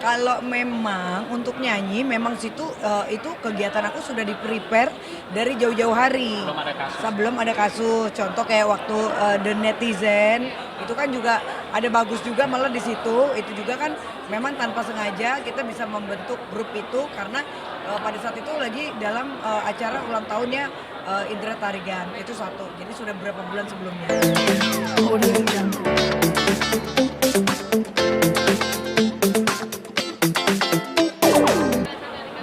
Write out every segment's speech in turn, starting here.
Kalau memang untuk nyanyi memang itu kegiatan aku sudah di-prepare dari jauh-jauh hari. Belum ada kasus. Sebelum ada kasus. Contoh kayak waktu The Netizen itu kan juga ada bagus juga malah di situ. Itu juga kan memang tanpa sengaja kita bisa membentuk grup itu karena pada saat itu lagi dalam acara ulang tahunnya Indra Tarigan. Itu satu. Jadi sudah beberapa bulan sebelumnya.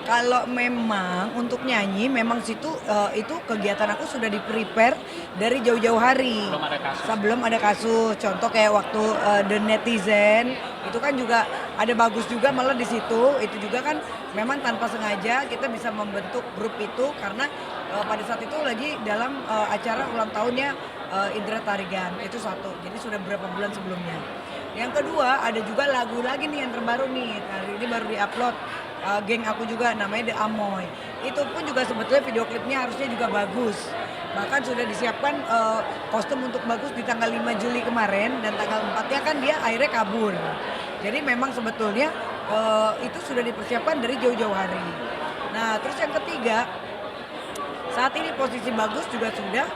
Kalau memang untuk nyanyi memang itu kegiatan aku sudah di-prepare dari jauh-jauh hari. Belum ada kasus. Sebelum ada kasus. Contoh kayak waktu The Netizen itu kan juga ada bagus juga malah di situ. Itu juga kan memang tanpa sengaja kita bisa membentuk grup itu karena pada saat itu lagi dalam acara ulang tahunnya Indra Tarigan. Itu satu. Jadi sudah beberapa bulan sebelumnya. Yang kedua ada juga lagu lagi nih yang terbaru nih. Hari ini baru di-upload. Geng aku juga namanya The Amoy. Itu pun juga sebetulnya video klipnya harusnya juga bagus. Bahkan sudah disiapkan kostum untuk bagus di tanggal 5 Juli kemarin dan tanggal 4-nya kan dia akhirnya kabur. Jadi memang sebetulnya itu sudah dipersiapkan dari jauh-jauh hari. Nah, terus yang ketiga, saat ini posisi bagus juga sudah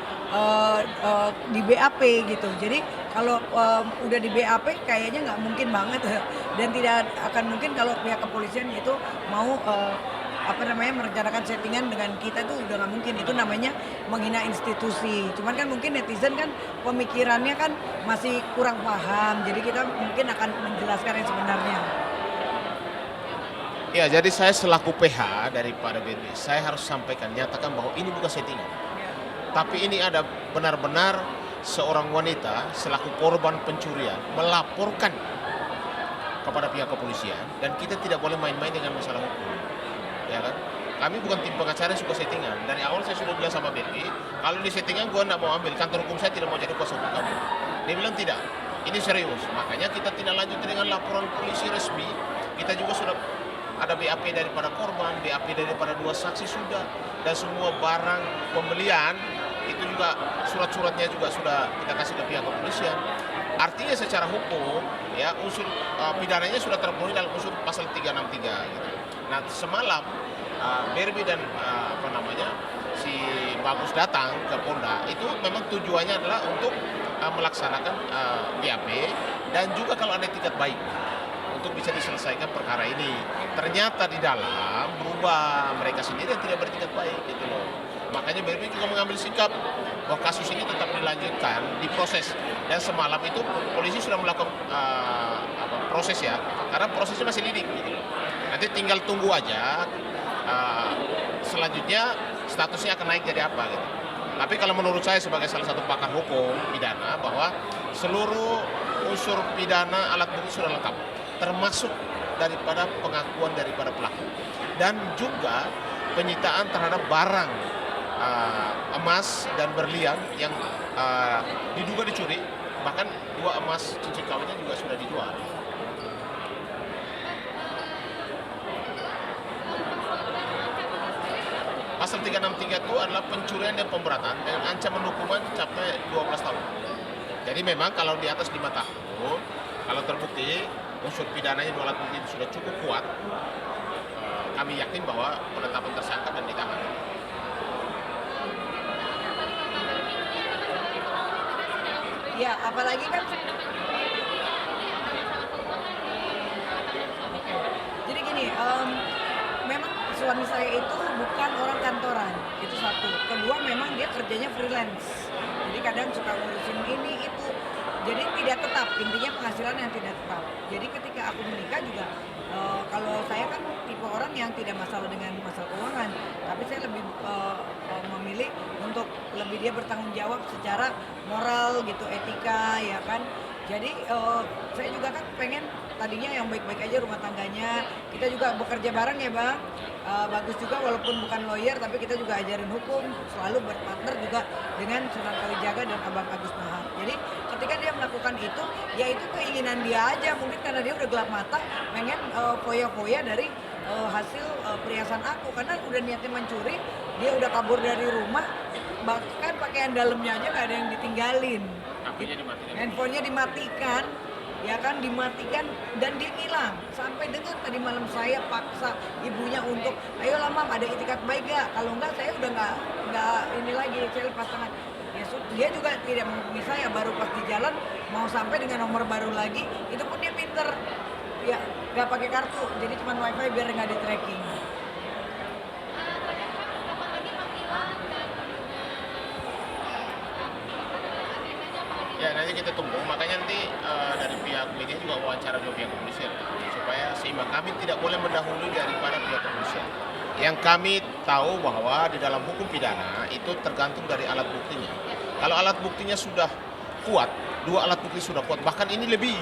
di BAP gitu. Jadi kalau udah di BAP kayaknya nggak mungkin banget dan tidak akan mungkin kalau pihak kepolisian itu mau merencanakan settingan dengan kita itu udah nggak mungkin. Itu namanya menghina institusi. Cuman kan mungkin netizen kan pemikirannya kan masih kurang paham. Jadi kita mungkin akan menjelaskan yang sebenarnya. Ya, jadi saya selaku PH daripada BNI, saya harus sampaikan, nyatakan bahwa ini bukan settingan. Tapi ini ada benar-benar seorang wanita selaku korban pencurian melaporkan kepada pihak kepolisian dan kita tidak boleh main-main dengan masalah hukum. Ya kan? Kami bukan tim pengacara yang suka settingan. Dari awal saya sudah bilang sama BNI, kalau di settingan gua enggak mau ambil, kantor hukum saya tidak mau jadi kuasa hukum kamu. Dia bilang tidak, ini serius. Makanya kita tidak lanjut dengan laporan polisi resmi. Kita juga sudah ada BAP daripada korban, BAP daripada 2 saksi sudah, dan semua barang pembelian itu juga surat-suratnya juga sudah kita kasih ke pihak kepolisian. Artinya secara hukum ya unsur pidananya sudah terpenuhi dalam unsur pasal 363 gitu. Nah, semalam Berbi dan si Bagus datang ke Polda itu memang tujuannya adalah untuk melaksanakan BAP dan juga kalau ada etikat baik untuk bisa diselesaikan perkara ini. Ternyata di dalam berubah mereka sendiri yang tidak beretikat baik gitu loh. Makanya BNI juga mengambil sikap bahwa kasus ini tetap dilanjutkan, diproses. Dan semalam itu polisi sudah melakukan proses ya, karena prosesnya masih lidik gitu loh. Nanti tinggal tunggu aja selanjutnya statusnya akan naik jadi apa gitu. Tapi kalau menurut saya sebagai salah satu pakar hukum pidana bahwa seluruh unsur pidana alat bukti sudah lengkap, termasuk daripada pengakuan daripada pelaku dan juga penyitaan terhadap barang emas dan berlian yang diduga dicuri, bahkan 2 emas cincin kawinnya juga sudah dijual. Pasal 363 itu adalah pencurian dan pemberatan dengan ancaman hukuman sampai 12 tahun. Jadi memang kalau di atas 5 tahun, kalau terbukti unsur pidananya 2 alat bukti sudah cukup kuat, kami yakin bahwa penetapan tersangka dan ditahan. Ya, apalagi kan jadi gini, memang suami saya itu bukan orang kantoran, itu satu. Kedua, memang dia kerjanya freelance. Jadi kadang suka ngurusin ini itu. Jadi tidak tetap, intinya penghasilan yang tidak tetap. Jadi ketika aku menikah juga, kalau saya kan tipe orang yang tidak masalah dengan masalah keuangan, tapi saya lebih memilih untuk lebih dia bertanggung jawab secara moral gitu, etika ya kan. Jadi saya juga kan pengen tadinya yang baik-baik aja rumah tangganya. Kita juga bekerja bareng ya Bang. Bagus juga walaupun bukan lawyer tapi kita juga ajarin hukum, selalu berpartner juga dengan Sunan Kalijaga dan Abang Agus Nahar. Jadi ketika dia melakukan itu, ya itu keinginan dia aja, mungkin karena dia udah gelap mata pengen foya-foya dari hasil perhiasan aku, karena udah niatnya mencuri, dia udah kabur dari rumah, bahkan pakaian dalamnya aja nggak ada yang ditinggalin. Handphonenya dimatikan, ya kan, dimatikan dan dia hilang sampai dengan tadi malam saya paksa ibunya untuk, ayolah mam ada itikat baik ya, kalau enggak saya udah nggak ini lagi, saya lepas tangan. Ya, dia juga tidak menghubungi saya, baru pas di jalan mau sampai dengan nomor baru lagi, itu pun dia pinter, ya nggak pakai kartu, jadi cuma wifi biar nggak di tracking. Ya nanti kita tunggu, makanya nanti dari pihak media juga wawancara dengan pihak kepolisian supaya seimbang. Kami tidak boleh mendahului daripada pihak kepolisian. Yang kami tahu bahwa di dalam hukum pidana itu tergantung dari alat buktinya. Kalau alat buktinya sudah kuat, 2 alat bukti sudah kuat, bahkan ini lebih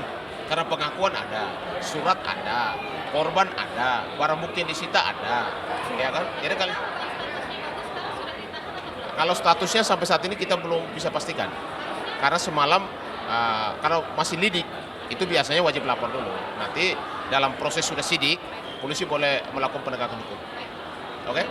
karena pengakuan ada, surat ada, korban ada, barang bukti yang disita ada, ya kan? Jadi kalau statusnya sampai saat ini kita belum bisa pastikan. Karena semalam, karena masih lidik, itu biasanya wajib lapor dulu. Nanti dalam proses sudah sidik, polisi boleh melakukan penegakan hukum. Oke?